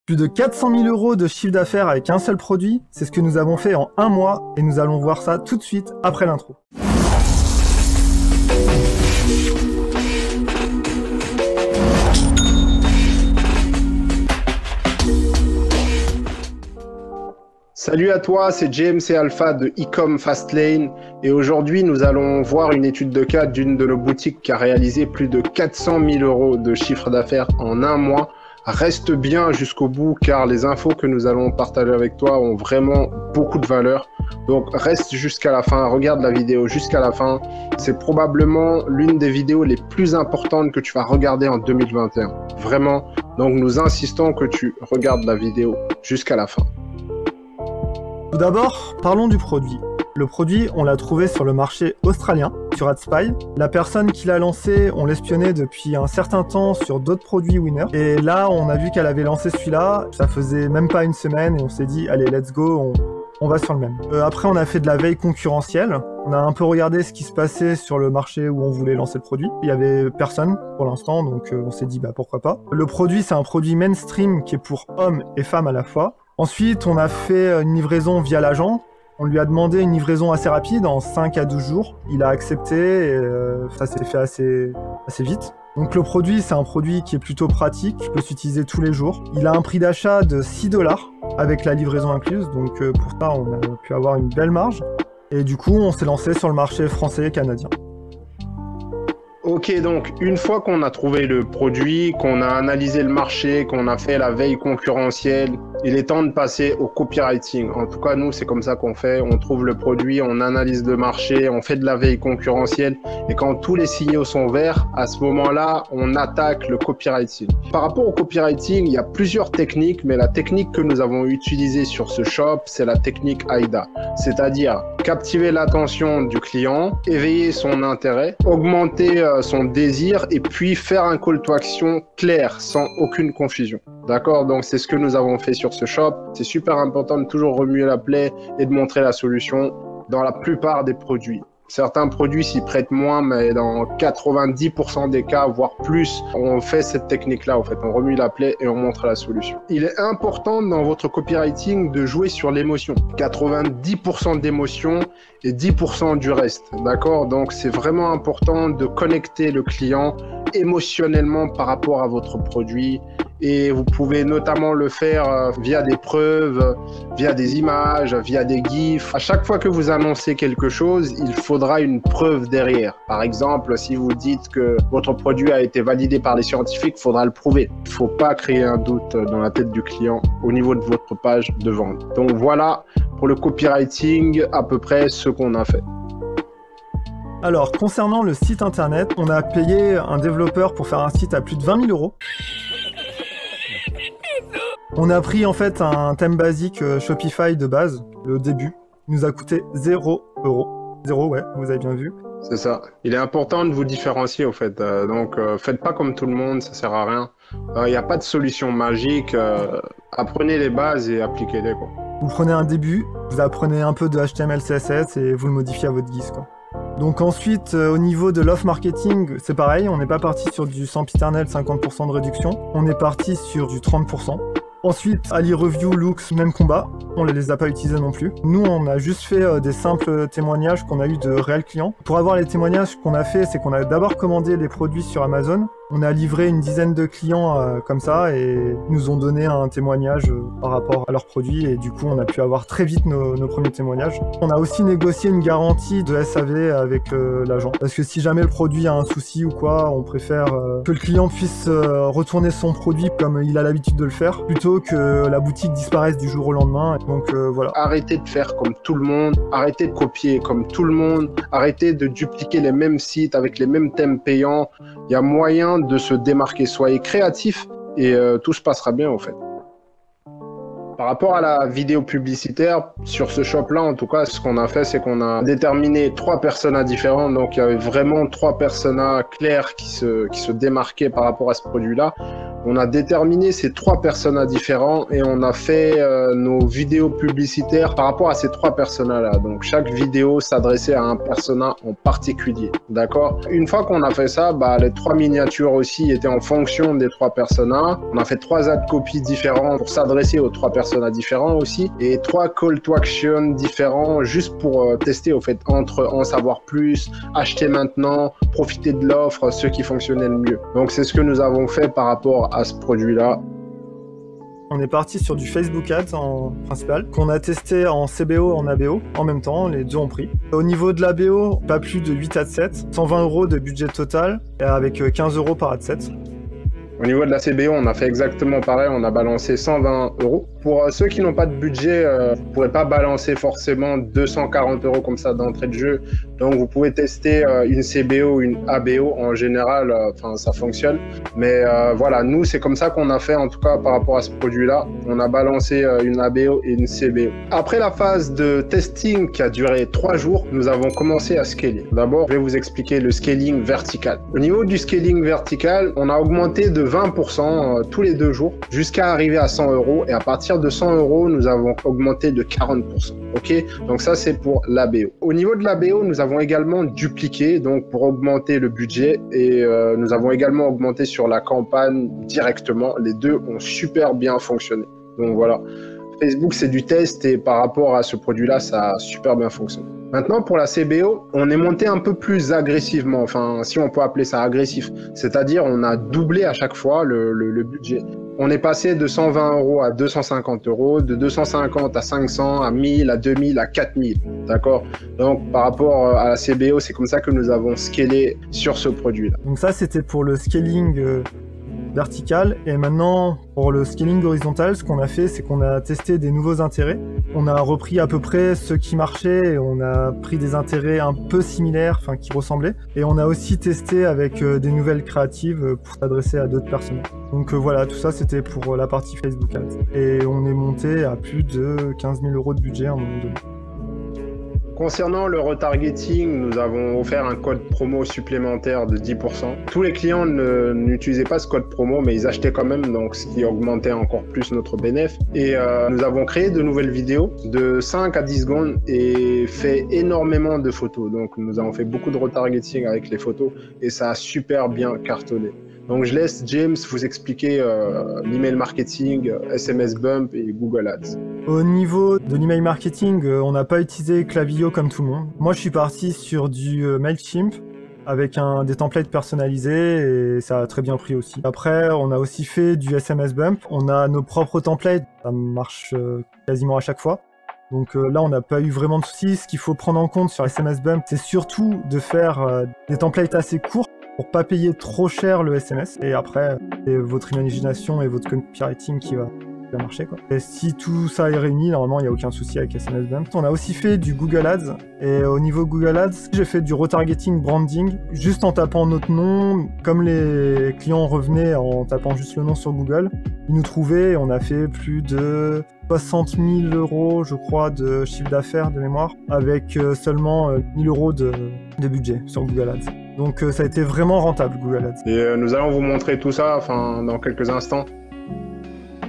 Plus de 400 000 € de chiffre d'affaires avec un seul produit, c'est ce que nous avons fait en un mois et nous allons voir ça tout de suite après l'intro. Salut à toi, c'est James et Alpha de Ecom Fastlane et aujourd'hui nous allons voir une étude de cas d'une de nos boutiques qui a réalisé plus de 400 000 € de chiffre d'affaires en un mois. Reste bien jusqu'au bout car les infos que nous allons partager avec toi ont vraiment beaucoup de valeur. Donc reste jusqu'à la fin, regarde la vidéo jusqu'à la fin. C'est probablement l'une des vidéos les plus importantes que tu vas regarder en 2021. Vraiment, donc nous insistons que tu regardes la vidéo jusqu'à la fin. Tout d'abord, parlons du produit. Le produit, on l'a trouvé sur le marché australien, sur AdSpy. La personne qui l'a lancé, on l'espionnait depuis un certain temps sur d'autres produits Winner. Et là, on a vu qu'elle avait lancé celui-là. Ça faisait même pas une semaine et on s'est dit, allez, let's go, on va sur le même. Après, on a fait de la veille concurrentielle. On a un peu regardé ce qui se passait sur le marché où on voulait lancer le produit. Il y avait personne pour l'instant, donc on s'est dit, bah pourquoi pas. Le produit, c'est un produit mainstream qui est pour hommes et femmes à la fois. Ensuite, on a fait une livraison via l'agent. On lui a demandé une livraison assez rapide, en 5 à 12 jours. Il a accepté et ça s'est fait assez vite. Donc le produit, c'est un produit qui est plutôt pratique, qui peut s'utiliser tous les jours. Il a un prix d'achat de 6 $ avec la livraison incluse, donc pour ça, on a pu avoir une belle marge. Et du coup, on s'est lancé sur le marché français et canadien. Ok, donc une fois qu'on a trouvé le produit, qu'on a analysé le marché, qu'on a fait la veille concurrentielle, il est temps de passer au copywriting. En tout cas, nous, c'est comme ça qu'on fait. On trouve le produit, on analyse le marché, on fait de la veille concurrentielle. Et quand tous les signaux sont verts, à ce moment-là, on attaque le copywriting. Par rapport au copywriting, il y a plusieurs techniques, mais la technique que nous avons utilisée sur ce shop, c'est la technique AIDA. C'est-à-dire captiver l'attention du client, éveiller son intérêt, augmenter son désir et puis faire un call to action clair, sans aucune confusion. D'accord? Donc, c'est ce que nous avons fait sur ce shop. C'est super important de toujours remuer la plaie et de montrer la solution dans la plupart des produits. Certains produits s'y prêtent moins, mais dans 90% des cas, voire plus, on fait cette technique-là. En fait, on remue la plaie et on montre la solution. Il est important dans votre copywriting de jouer sur l'émotion. 90% d'émotion et 10% du reste. D'accord? Donc, c'est vraiment important de connecter le client émotionnellement par rapport à votre produit. Et vous pouvez notamment le faire via des preuves, via des images, via des gifs. À chaque fois que vous annoncez quelque chose, il faudra une preuve derrière. Par exemple, si vous dites que votre produit a été validé par les scientifiques, il faudra le prouver. Il ne faut pas créer un doute dans la tête du client au niveau de votre page de vente. Donc voilà pour le copywriting à peu près ce qu'on a fait. Alors, concernant le site internet, on a payé un développeur pour faire un site à plus de 20 000 €. On a pris en fait un thème basique Shopify de base, le début. Il nous a coûté 0 €. 0, ouais, vous avez bien vu. C'est ça. Il est important de vous différencier au fait. Donc, faites pas comme tout le monde, ça sert à rien. Il n'y a pas de solution magique. Apprenez les bases et appliquez-les, quoi. Vous prenez un début, vous apprenez un peu de HTML, CSS et vous le modifiez à votre guise, quoi. Donc ensuite, au niveau de l'off marketing, c'est pareil, on n'est pas parti sur du sempiternel 50% de réduction, on est parti sur du 30%. Ensuite, Ali Review, Looks, même combat, on ne les a pas utilisés non plus. Nous, on a juste fait des simples témoignages qu'on a eu de réels clients. Pour avoir les témoignages qu'on a fait, c'est qu'on a d'abord commandé les produits sur Amazon. On a livré une dizaine de clients comme ça et nous ont donné un témoignage par rapport à leurs produits et du coup on a pu avoir très vite nos premiers témoignages. On a aussi négocié une garantie de SAV avec l'agent parce que si jamais le produit a un souci ou quoi, on préfère que le client puisse retourner son produit comme il a l'habitude de le faire plutôt que la boutique disparaisse du jour au lendemain. Donc voilà. Arrêtez de faire comme tout le monde, arrêtez de copier comme tout le monde, arrêtez de dupliquer les mêmes sites avec les mêmes thèmes payants. Il y a moyen de se démarquer, soyez créatif et tout se passera bien en fait. Par rapport à la vidéo publicitaire, sur ce shop-là, en tout cas, ce qu'on a fait, c'est qu'on a déterminé 3 personas différents. Donc, il y avait vraiment 3 personas clairs qui se démarquaient par rapport à ce produit-là. On a déterminé ces 3 personas différents et on a fait nos vidéos publicitaires par rapport à ces 3 personas-là. Donc, chaque vidéo s'adressait à un persona en particulier. D'accord? Une fois qu'on a fait ça, les 3 miniatures aussi étaient en fonction des 3 personas. On a fait 3 ad copies différents pour s'adresser aux 3 personas différents aussi et 3 call to action différents juste pour tester au fait entre en savoir plus, acheter maintenant, profiter de l'offre, ce qui fonctionnait le mieux. Donc, c'est ce que nous avons fait par rapport à ce produit-là. On est parti sur du Facebook Ads en principal, qu'on a testé en CBO, en ABO, en même temps, les deux ont pris. Au niveau de l'ABO, pas plus de 8 adsets, 120 € de budget total, avec 15 € par adset. Au niveau de la CBO, on a fait exactement pareil, on a balancé 120 €. Pour ceux qui n'ont pas de budget, vous ne pourrez pas balancer forcément 240 € comme ça d'entrée de jeu. Donc vous pouvez tester une CBO, une ABO en général, ça fonctionne. Mais voilà, nous c'est comme ça qu'on a fait en tout cas par rapport à ce produit-là. On a balancé une ABO et une CBO. Après la phase de testing qui a duré 3 jours, nous avons commencé à scaler. D'abord, je vais vous expliquer le scaling vertical. Au niveau du scaling vertical, on a augmenté de 20% tous les 2 jours jusqu'à arriver à 100 € et à partir de 100 €, nous avons augmenté de 40%. Ok, donc ça c'est pour l'ABO. Au niveau de l'ABO, nous avons également dupliqué donc pour augmenter le budget et nous avons également augmenté sur la campagne directement. Les deux ont super bien fonctionné. Donc voilà, Facebook c'est du test et par rapport à ce produit-là, ça a super bien fonctionné. Maintenant, pour la CBO, on est monté un peu plus agressivement, si on peut appeler ça agressif. C'est-à-dire, on a doublé à chaque fois le budget. On est passé de 120 € à 250 €, de 250 à 500, à 1000, à 2000, à 4000. D'accord? Donc, par rapport à la CBO, c'est comme ça que nous avons scalé sur ce produit-là. Donc ça, c'était pour le scaling vertical. Et maintenant, pour le scaling horizontal, ce qu'on a fait, c'est qu'on a testé des nouveaux intérêts. On a repris à peu près ceux qui marchaient et on a pris des intérêts un peu similaires, qui ressemblaient. Et on a aussi testé avec des nouvelles créatives pour s'adresser à d'autres personnes. Donc voilà, tout ça, c'était pour la partie Facebook Ads. Et on est monté à plus de 15 000 € de budget à un moment donné. Concernant le retargeting, nous avons offert un code promo supplémentaire de 10%. Tous les clients n'utilisaient pas ce code promo, mais ils achetaient quand même, donc ce qui augmentait encore plus notre bénéfice. Et nous avons créé de nouvelles vidéos de 5 à 10 secondes et fait énormément de photos. Donc nous avons fait beaucoup de retargeting avec les photos et ça a super bien cartonné. Donc je laisse James vous expliquer l'email marketing, SMS Bump et Google Ads. Au niveau de l'email marketing, on n'a pas utilisé Klaviyo comme tout le monde. Moi, je suis parti sur du Mailchimp avec des templates personnalisés et ça a très bien pris aussi. Après, on a aussi fait du SMS Bump. On a nos propres templates, ça marche quasiment à chaque fois. Donc là, on n'a pas eu vraiment de soucis. Ce qu'il faut prendre en compte sur SMS Bump, c'est surtout de faire des templates assez courts pour pas payer trop cher le SMS. Et après, c'est votre imagination et votre copywriting qui va marcher, quoi. Et si tout ça est réuni, normalement, il n'y a aucun souci avec SMS Bump. On a aussi fait du Google Ads. Et au niveau Google Ads, j'ai fait du retargeting branding, juste en tapant notre nom. Comme les clients revenaient en tapant juste le nom sur Google, ils nous trouvaient et on a fait plus de 60 000 €, je crois, de chiffre d'affaires de mémoire, avec seulement 1 000 € de budget sur Google Ads. Donc ça a été vraiment rentable, Google Ads. Et nous allons vous montrer tout ça dans quelques instants.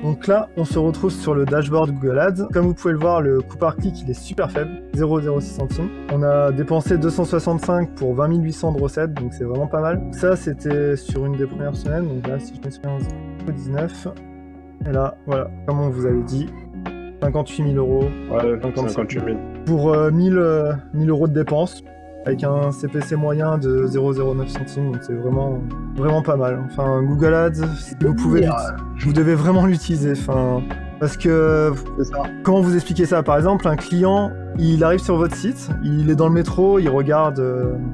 Donc là, on se retrouve sur le dashboard Google Ads. Comme vous pouvez le voir, le coût par clic, il est super faible, 0,06 centimes. On a dépensé 265 pour 20 800 de recettes, donc c'est vraiment pas mal. Ça, c'était sur une des premières semaines. Donc là, si je mets sur 19, et là, voilà, comme on vous avait dit, 58 000 €. Ouais, 58 000. Pour 1000 € de dépenses, avec un CPC moyen de 0,09 centimes, donc c'est vraiment pas mal. Google Ads, vous devez vraiment l'utiliser. Parce que, comment vous expliquer ça? Par exemple, un client, il arrive sur votre site, il est dans le métro, il regarde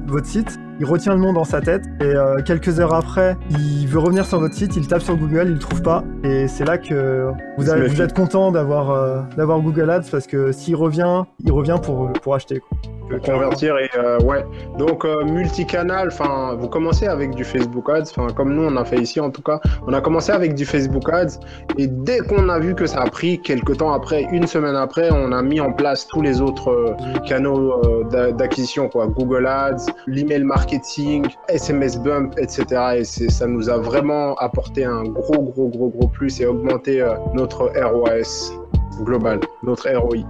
votre site, il retient le nom dans sa tête, et quelques heures après, il veut revenir sur votre site, il tape sur Google, il le trouve pas, et c'est là que vous êtes content d'avoir Google Ads, parce que s'il revient, il revient pour acheter, quoi. Pour convertir et ouais. Donc multicanal, enfin vous commencez avec du Facebook Ads, enfin comme nous on a fait ici en tout cas, on a commencé avec du Facebook Ads et dès qu'on a vu que ça a pris, quelques temps après, une semaine après, on a mis en place tous les autres canaux d'acquisition quoi, Google Ads, l'email marketing, SMS Bump, etc. Et ça nous a vraiment apporté un gros plus et augmenté notre ROAS global, notre ROI.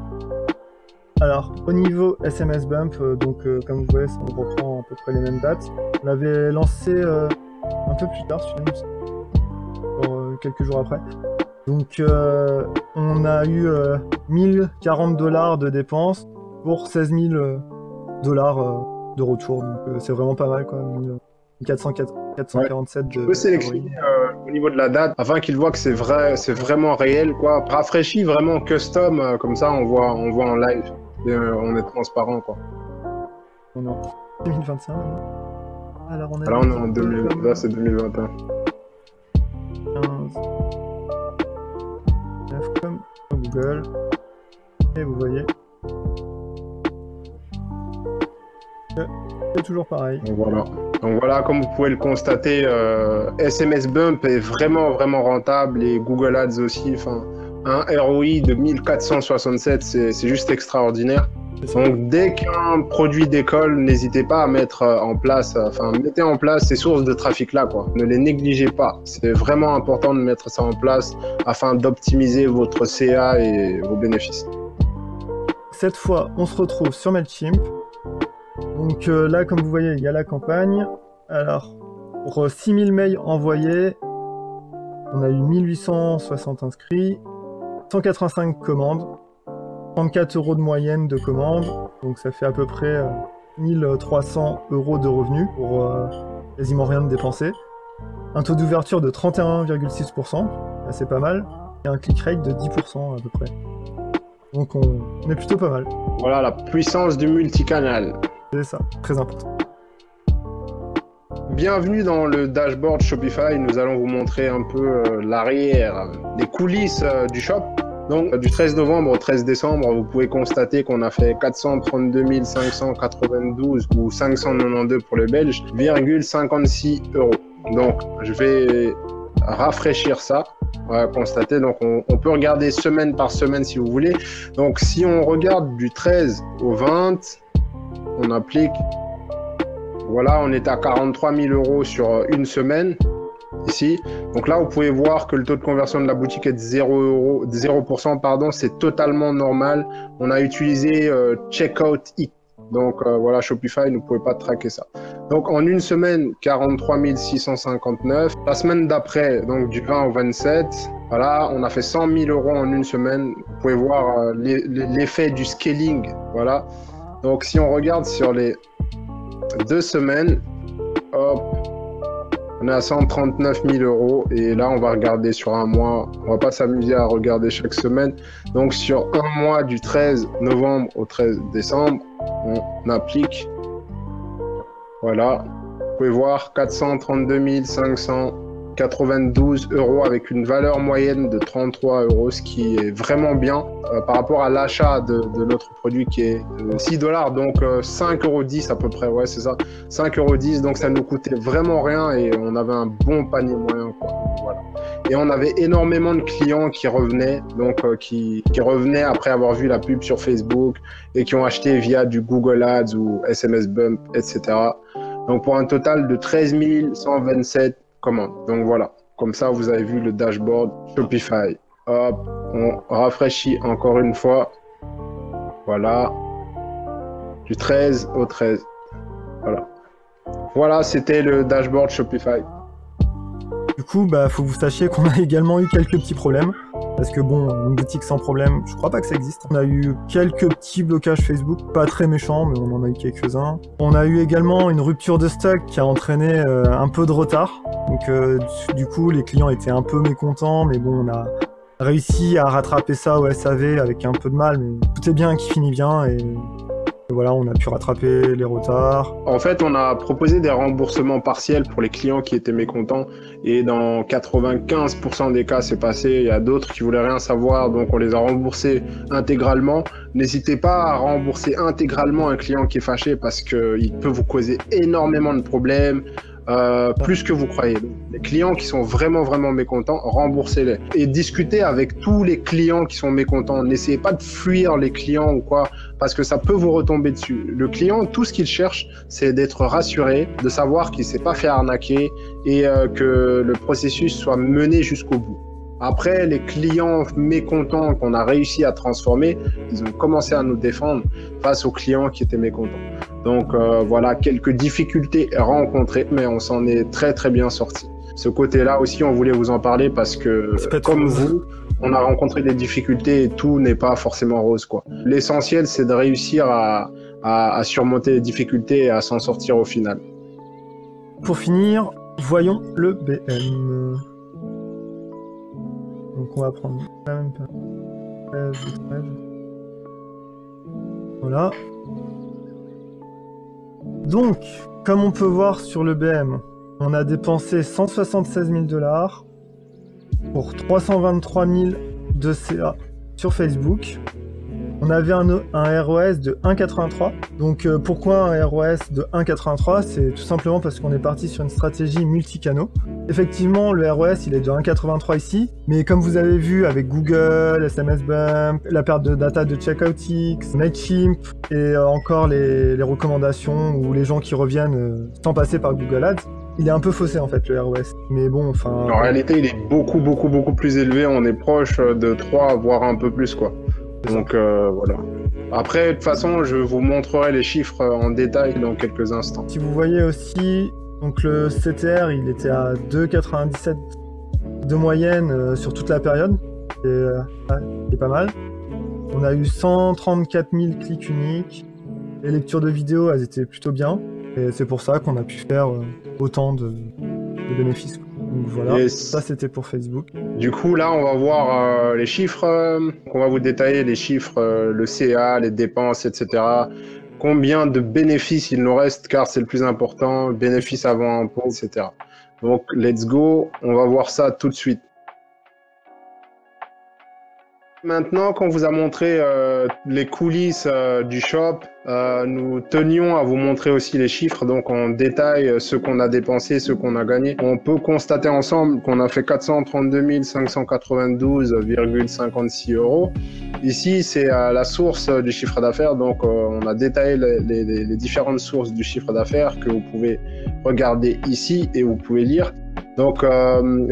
Alors, au niveau SMS Bump, comme vous voyez, on reprend à peu près les mêmes dates. On l'avait lancé un peu plus tard, quelques jours après. Donc, on a eu 1040 $ de dépenses pour 16 000 $ de retour. Donc, c'est vraiment pas mal, quoi. 447 de... Je peux sélectionner au niveau de la date afin qu'ils voient que c'est vrai, c'est vraiment réel, quoi. Rafraîchi, vraiment custom, comme ça, on voit en live. Et, on est transparent, quoi. On est en 2025. Alors on est en 2020, là c'est 2021. 15. 9 comme Google. Et vous voyez. C'est toujours pareil. Donc voilà, comme vous pouvez le constater, SMS Bump est vraiment rentable et Google Ads aussi. Enfin, un ROI de 1467, c'est juste extraordinaire. Donc dès qu'un produit décolle, n'hésitez pas à mettre en place, mettez en place ces sources de trafic là, quoi. Ne les négligez pas. C'est vraiment important de mettre ça en place afin d'optimiser votre CA et vos bénéfices. Cette fois, on se retrouve sur Mailchimp. Donc là, comme vous voyez, il y a la campagne. Alors, pour 6000 mails envoyés, on a eu 1860 inscrits, 185 commandes, 34 € de moyenne de commandes, donc ça fait à peu près 1300 € de revenus pour quasiment rien de dépensé. Un taux d'ouverture de 31,6%, c'est pas mal, et un click rate de 10% à peu près. Donc on est plutôt pas mal. Voilà la puissance du multicanal. C'est ça, très important. Bienvenue dans le dashboard Shopify. Nous allons vous montrer un peu l'arrière, les coulisses du shop. Donc, du 13 novembre au 13 décembre, vous pouvez constater qu'on a fait 432 592 ou 592 pour les Belges, 56 €. Donc, je vais rafraîchir ça. On va constater. Donc, on peut regarder semaine par semaine si vous voulez. Donc, si on regarde du 13 au 20, on applique. Voilà, on est à 43 000 € sur une semaine. Ici, donc là vous pouvez voir que le taux de conversion de la boutique est de 0%, pardon, c'est totalement normal. On a utilisé Checkout X, donc voilà, Shopify ne pouvait pas traquer ça. Donc en une semaine, 43 659. La semaine d'après, donc du 20 au 27, voilà, on a fait 100 000 € en une semaine. Vous pouvez voir l'effet du scaling, voilà. Donc si on regarde sur les 2 semaines, hop. On est à 139 000 € et là on va regarder sur un mois, on va pas s'amuser à regarder chaque semaine. Donc sur un mois du 13 novembre au 13 décembre, on applique. Voilà, vous pouvez voir 432 592 € avec une valeur moyenne de 33 €, ce qui est vraiment bien par rapport à l'achat de notre produit qui est 6 $, donc 5,10 € à peu près, ouais c'est ça, 5,10 €, donc ça nous coûtait vraiment rien et on avait un bon panier moyen, quoi. Voilà. Et on avait énormément de clients qui revenaient, donc qui revenaient après avoir vu la pub sur Facebook et qui ont acheté via du Google Ads ou SMS Bump, etc. Donc pour un total de 13 127 commandes. Donc voilà, comme ça vous avez vu le dashboard Shopify. Hop, on rafraîchit encore une fois. Voilà, du 13 au 13. Voilà. Voilà, c'était le dashboard Shopify. Du coup, faut que vous sachiez qu'on a également eu quelques petits problèmes. Parce que bon, une boutique sans problème, je crois pas que ça existe. On a eu quelques petits blocages Facebook, pas très méchants, mais on en a eu quelques-uns. On a eu également une rupture de stock qui a entraîné un peu de retard. Donc du coup, les clients étaient un peu mécontents, mais bon, on a réussi à rattraper ça au SAV avec un peu de mal, mais tout est bien qui finit bien et Et voilà, on a pu rattraper les retards. En fait, on a proposé des remboursements partiels pour les clients qui étaient mécontents et dans 95% des cas, c'est passé. Il y a d'autres qui voulaient rien savoir, donc on les a remboursés intégralement. N'hésitez pas à rembourser intégralement un client qui est fâché parce qu'il peut vous causer énormément de problèmes. Plus que vous croyez. Les clients qui sont vraiment mécontents, remboursez-les. Et discutez avec tous les clients qui sont mécontents. N'essayez pas de fuir les clients ou quoi, parce que ça peut vous retomber dessus. Le client, tout ce qu'il cherche, c'est d'être rassuré, de savoir qu'il ne s'est pas fait arnaquer et que le processus soit mené jusqu'au bout. Après, les clients mécontents qu'on a réussi à transformer, ils ont commencé à nous défendre face aux clients qui étaient mécontents. Donc voilà, quelques difficultés rencontrées, mais on s'en est très bien sorti. Ce côté-là aussi, on voulait vous en parler parce que, comme vous, on a rencontré des difficultés et tout n'est pas forcément rose, quoi. L'essentiel, c'est de réussir à surmonter les difficultés et à s'en sortir au final. Pour finir, voyons le BM. Donc on va prendre la même page. Voilà. Donc, comme on peut voir sur le BM, on a dépensé 176 000 $ pour 323 000 de CA sur Facebook. On avait un ROS de 1,83. Donc pourquoi un ROS de 1,83? C'est tout simplement parce qu'on est parti sur une stratégie multicanaux. Effectivement, le ROS, il est de 1,83 ici, mais comme vous avez vu avec Google, SMS Bump, la perte de data de CheckoutX, Mailchimp et encore les recommandations ou les gens qui reviennent sans passer par Google Ads, il est un peu faussé en fait le ROS. Mais bon, enfin... En réalité, il est beaucoup plus élevé. On est proche de 3, voire un peu plus, quoi. Donc voilà. Après, de toute façon, je vous montrerai les chiffres en détail dans quelques instants. Si vous voyez aussi, donc le CTR, il était à 2,97 de moyenne sur toute la période. C'est pas mal. On a eu 134 000 clics uniques. Les lectures de vidéos, elles étaient plutôt bien. Et c'est pour ça qu'on a pu faire autant de bénéfices. Donc voilà, yes. Ça c'était pour Facebook. Du coup, là, on va voir les chiffres. On va vous détailler les chiffres, le CA, les dépenses, etc. Combien de bénéfices il nous reste, car c'est le plus important, bénéfices avant impôt, etc. Donc, let's go. On va voir ça tout de suite. Maintenant qu'on vous a montré les coulisses du shop, nous tenions à vous montrer aussi les chiffres, donc en détail ce qu'on a dépensé, ce qu'on a gagné. On peut constater ensemble qu'on a fait 432 592,56 €. Ici, c'est la source du chiffre d'affaires, donc on a détaillé les différentes sources du chiffre d'affaires que vous pouvez regarder ici et vous pouvez lire. Donc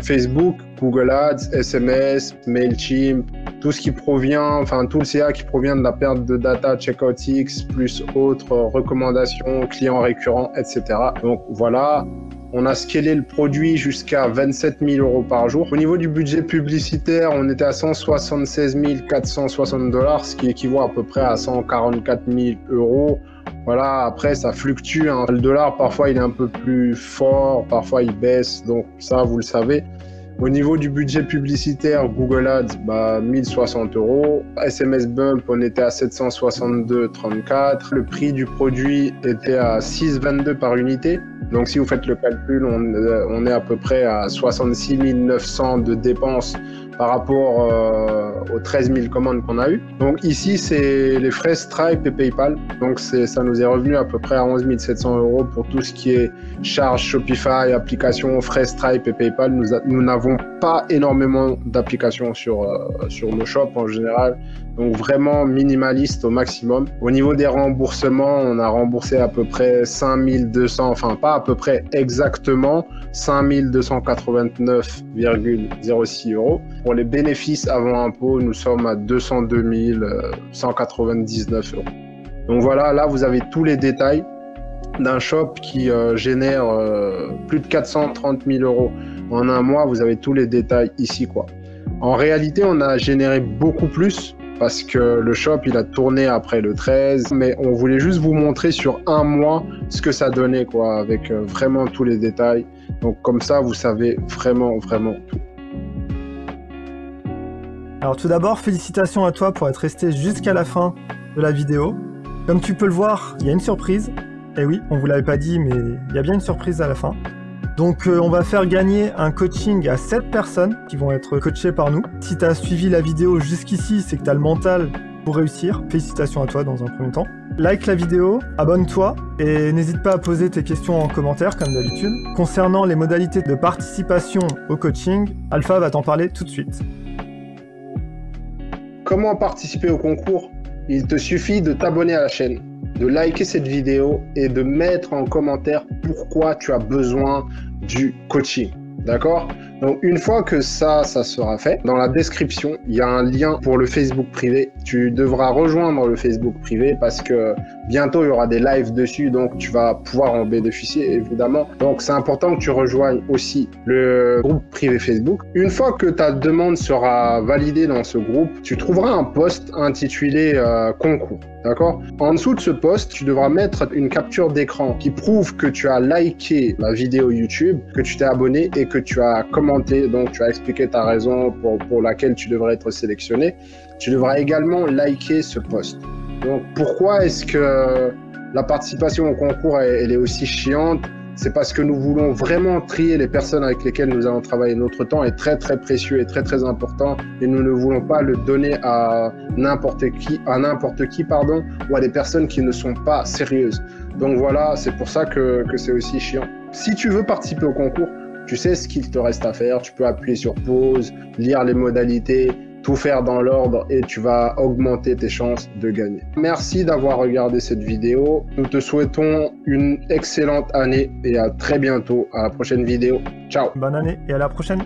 Facebook, Google Ads, SMS, Mailchimp, tout ce qui provient, enfin tout le CA qui provient de la perte de data CheckoutX, plus autres recommandations, clients récurrents, etc. Donc voilà, on a scalé le produit jusqu'à 27 000 € par jour. Au niveau du budget publicitaire, on était à 176 460 $, ce qui équivaut à peu près à 144 000 €. Voilà, après ça fluctue, hein. Le dollar parfois il est un peu plus fort, parfois il baisse, donc ça vous le savez. Au niveau du budget publicitaire, Google Ads, 1060 €. SMS Bump, on était à 762,34 €. Le prix du produit était à 6,22 € par unité. Donc si vous faites le calcul, on est à peu près à 66 900 € de dépenses par rapport aux 13 000 commandes qu'on a eues. Donc ici, c'est les frais Stripe et PayPal. Donc ça nous est revenu à peu près à 11 700 € pour tout ce qui est charges Shopify, applications, frais Stripe et PayPal. Nous n'avons pas énormément d'applications sur nos shops en général. Donc vraiment minimaliste au maximum. Au niveau des remboursements, on a remboursé à peu près 5200, enfin pas à peu près exactement, 5289,06 €. Pour les bénéfices avant impôt, nous sommes à 202 199 €. Donc voilà, là vous avez tous les détails d'un shop qui génère plus de 430 000 € en un mois. Vous avez tous les détails ici, quoi. En réalité, on a généré beaucoup plus parce que le shop, il a tourné après le 13, mais on voulait juste vous montrer sur un mois ce que ça donnait, quoi, avec vraiment tous les détails. Donc comme ça, vous savez vraiment tout. Alors tout d'abord, félicitations à toi pour être resté jusqu'à la fin de la vidéo. Comme tu peux le voir, il y a une surprise. Et oui, on vous l'avait pas dit, mais il y a bien une surprise à la fin. Donc on va faire gagner un coaching à 7 personnes qui vont être coachées par nous. Si tu as suivi la vidéo jusqu'ici, c'est que tu as le mental pour réussir. Félicitations à toi dans un premier temps. Like la vidéo, abonne-toi et n'hésite pas à poser tes questions en commentaire comme d'habitude. Concernant les modalités de participation au coaching, Alpha va t'en parler tout de suite. Comment participer au concours? Il te suffit de t'abonner à la chaîne, de liker cette vidéo et de mettre en commentaire pourquoi tu as besoin du coaching. D'accord? Donc une fois que ça sera fait, dans la description, il y a un lien pour le Facebook privé. Tu devras rejoindre le Facebook privé parce que bientôt il y aura des lives dessus, donc tu vas pouvoir en bénéficier évidemment. Donc c'est important que tu rejoignes aussi le groupe privé Facebook. Une fois que ta demande sera validée dans ce groupe, tu trouveras un post intitulé concours. D'accord? En dessous de ce post, tu devras mettre une capture d'écran qui prouve que tu as liké la vidéo YouTube, que tu t'es abonné et que tu as commenté, donc tu as expliqué ta raison pour laquelle tu devrais être sélectionné. Tu devras également liker ce post. Donc pourquoi est-ce que la participation au concours elle est aussi chiante? C'est parce que nous voulons vraiment trier les personnes avec lesquelles nous allons travailler. Notre temps est très très précieux et très très important et nous ne voulons pas le donner à n'importe qui, ou à des personnes qui ne sont pas sérieuses. Donc voilà, c'est pour ça que c'est aussi chiant. Si tu veux participer au concours, tu sais ce qu'il te reste à faire. Tu peux appuyer sur pause, lire les modalités, tout faire dans l'ordre et tu vas augmenter tes chances de gagner. Merci d'avoir regardé cette vidéo. Nous te souhaitons une excellente année et à très bientôt à la prochaine vidéo. Ciao. Bonne année et à la prochaine.